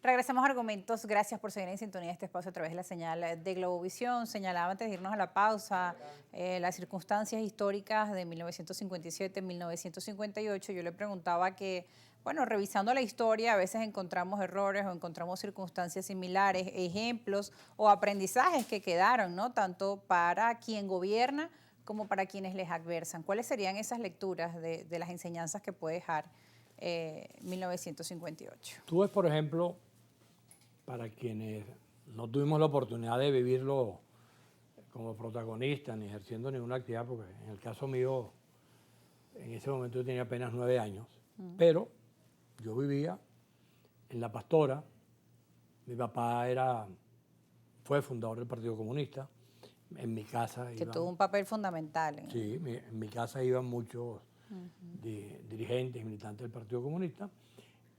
Regresamos a Argumentos. Gracias por seguir en sintonía de este espacio a través de la señal de Globovisión. Señalaba antes de irnos a la pausa las circunstancias históricas de 1957, 1958. Yo le preguntaba que, bueno, revisando la historia a veces encontramos errores o encontramos circunstancias similares, ejemplos o aprendizajes que quedaron, ¿no? Tanto para quien gobierna como para quienes les adversan. ¿Cuáles serían esas lecturas de las enseñanzas que puede dejar 1958? Tú ves, por ejemplo, para quienes no tuvimos la oportunidad de vivirlo como protagonistas ni ejerciendo ninguna actividad, porque en el caso mío, en ese momento yo tenía apenas 9 años, pero yo vivía en La Pastora. Mi papá fue fundador del Partido Comunista. En mi casa que tuvo un papel fundamental. Sí, en mi casa iban muchos dirigentes y militantes del Partido Comunista.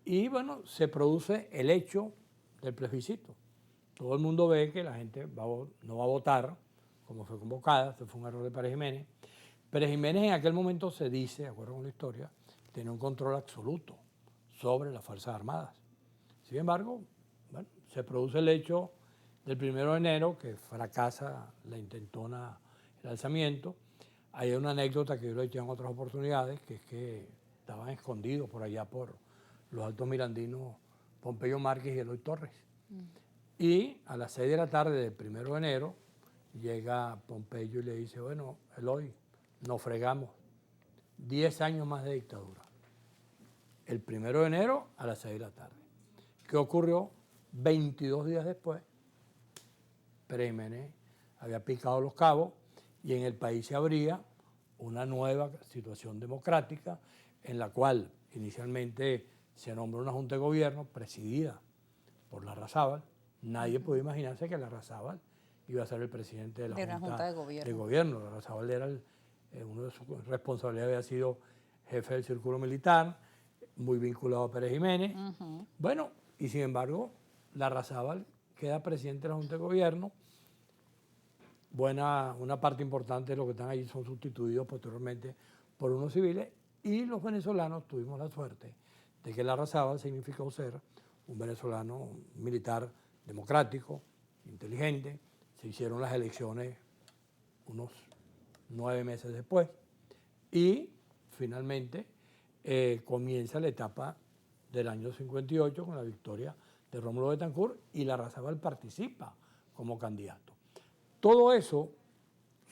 Y bueno, se produce el hecho del plebiscito. Todo el mundo ve que la gente no va a votar, como fue convocada. Este fue un error de Pérez Jiménez. Pérez Jiménez en aquel momento se dice, de acuerdo con la historia, tenía un control absoluto sobre las Fuerzas Armadas. Sin embargo, bueno, se produce el hecho del 1 de enero, que fracasa la intentona, el alzamiento. Hay una anécdota que yo lo he hecho en otras oportunidades, que es que estaban escondidos por allá por los altos mirandinos Pompeyo Márquez y Eloy Torres. Y a las 6 de la tarde del 1 de enero llega Pompeyo y le dice, bueno, Eloy, nos fregamos, 10 años más de dictadura. El 1 de enero a las 6 de la tarde. ¿Qué ocurrió? 22 días después, Pérez Jiménez había picado los cabos y en el país se abría una nueva situación democrática en la cual inicialmente se nombró una junta de gobierno presidida por Larrazábal. Nadie podía imaginarse que Larrazábal iba a ser el presidente de la junta de gobierno. Larrazábal era uno de sus responsabilidades había sido jefe del círculo militar, muy vinculado a Pérez Jiménez. Bueno, y sin embargo, Larrazábal queda presidente de la junta de gobierno. Una parte importante de los que están allí son sustituidos posteriormente por unos civiles, y los venezolanos tuvimos la suerte de que Larrazábal significó ser un venezolano militar democrático, inteligente. Se hicieron las elecciones unos 9 meses después y finalmente comienza la etapa del año 58 con la victoria de Rómulo Betancourt y Larrazábal participa como candidato. Todo eso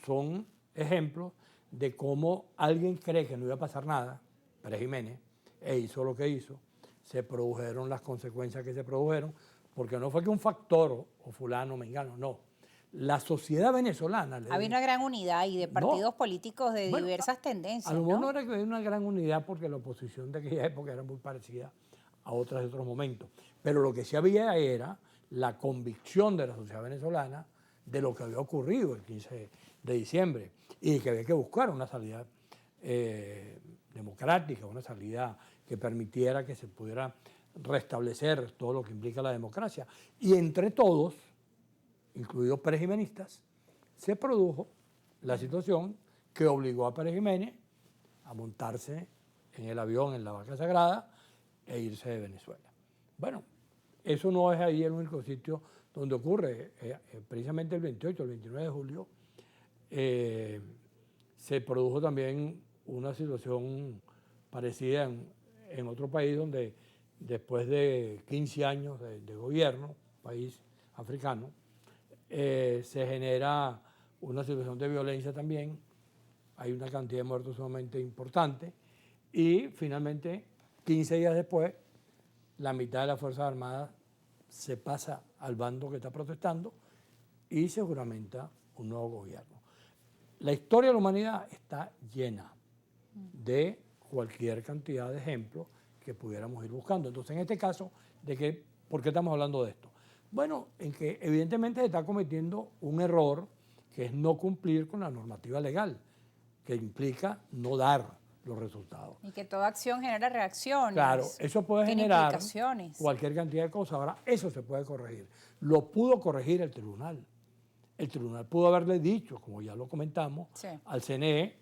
son ejemplos de cómo alguien cree que no iba a pasar nada, Pérez Jiménez, e hizo lo que hizo. Se produjeron las consecuencias que se produjeron, porque no fue que un factor o fulano, mengano, no. La sociedad venezolana... Había una gran unidad y de partidos políticos de diversas tendencias, a lo mejor no era que había una gran unidad porque la oposición de aquella época era muy parecida a otras de otros momentos, pero lo que sí había era la convicción de la sociedad venezolana de lo que había ocurrido el 15 de diciembre y que había que buscar una salida democrática, una salida que permitiera que se pudiera restablecer todo lo que implica la democracia. Y entre todos, incluidos Pérez Jimenistas, se produjo la situación que obligó a Pérez Jiménez a montarse en el avión en la Vaca Sagrada e irse de Venezuela. Bueno, eso no es ahí el único sitio donde ocurre. Precisamente el 28, el 29 de julio, se produjo también una situación parecida en otro país donde después de 15 años de gobierno, país africano, se genera una situación de violencia también. Hay una cantidad de muertos sumamente importante y finalmente, 15 días después, la mitad de las Fuerzas Armadas se pasa al bando que está protestando y se juramenta un nuevo gobierno. La historia de la humanidad está llena de cualquier cantidad de ejemplos que pudiéramos ir buscando. Entonces, en este caso, ¿por qué estamos hablando de esto? Bueno, en que evidentemente se está cometiendo un error que es no cumplir con la normativa legal, que implica no dar los resultados. Y que toda acción genera reacciones. Claro, eso puede generar cualquier cantidad de cosas. Ahora, eso se puede corregir. Lo pudo corregir el tribunal. El tribunal pudo haberle dicho, como ya lo comentamos, al CNE,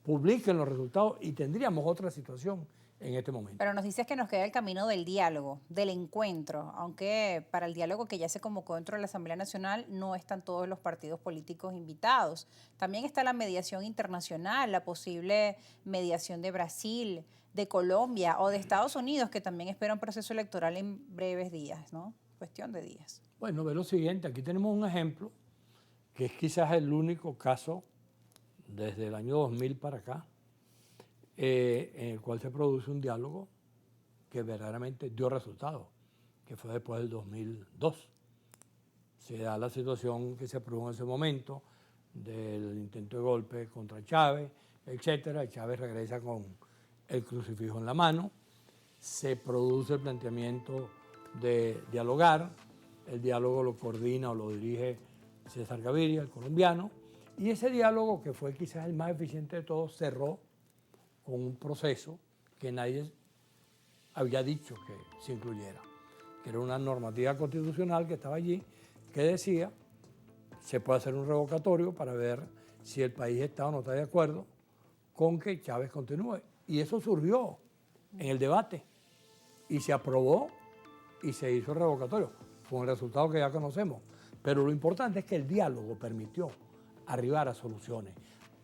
publiquen los resultados y tendríamos otra situación en este momento. Pero nos dices que nos queda el camino del diálogo, del encuentro, aunque para el diálogo que ya se convocó dentro de la Asamblea Nacional no están todos los partidos políticos invitados. También está la mediación internacional, la posible mediación de Brasil, de Colombia o de Estados Unidos, que también espera un proceso electoral en breves días, ¿no? Cuestión de días. Bueno, ve lo siguiente, aquí tenemos un ejemplo que es quizás el único caso desde el año 2000 para acá, en el cual se produce un diálogo que verdaderamente dio resultados, que fue después del 2002. Se da la situación que se produjo en ese momento del intento de golpe contra Chávez, etcétera. Chávez regresa con el crucifijo en la mano, se produce el planteamiento de dialogar, el diálogo lo coordina o lo dirige César Gaviria, el colombiano, y ese diálogo, que fue quizás el más eficiente de todos, cerró con un proceso que nadie había dicho que se incluyera, que era una normativa constitucional que estaba allí, que decía, se puede hacer un revocatorio para ver si el país está o no está de acuerdo con que Chávez continúe. Y eso surgió en el debate y se aprobó y se hizo el revocatorio, con el resultado que ya conocemos. Pero lo importante es que el diálogo permitió arribar a soluciones.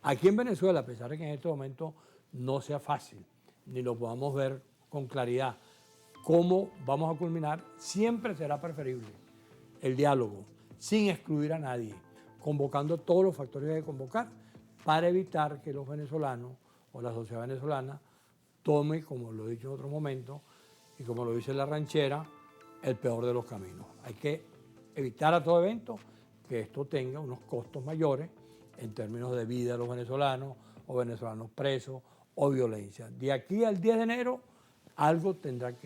Aquí en Venezuela, a pesar de que en este momento no sea fácil, ni lo podamos ver con claridad, cómo vamos a culminar, siempre será preferible el diálogo, sin excluir a nadie, convocando todos los factores que hay que convocar para evitar que los venezolanos o la sociedad venezolana tome, como lo he dicho en otro momento, y como lo dice la ranchera, el peor de los caminos. Hay que evitar a todo evento que esto tenga unos costos mayores en términos de vida de los venezolanos o venezolanos presos o violencia. De aquí al 10 de enero algo tendremos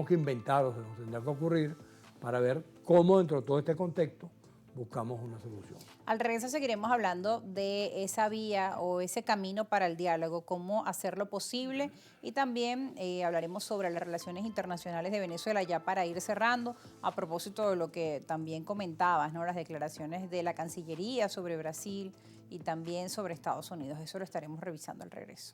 que inventar o se nos tendrá que ocurrir para ver cómo dentro de todo este contexto buscamos una solución. Al regreso seguiremos hablando de esa vía o ese camino para el diálogo, cómo hacerlo posible, y también hablaremos sobre las relaciones internacionales de Venezuela, ya para ir cerrando, a propósito de lo que también comentabas, ¿no? Las declaraciones de la Cancillería sobre Brasil y también sobre Estados Unidos. Eso lo estaremos revisando al regreso.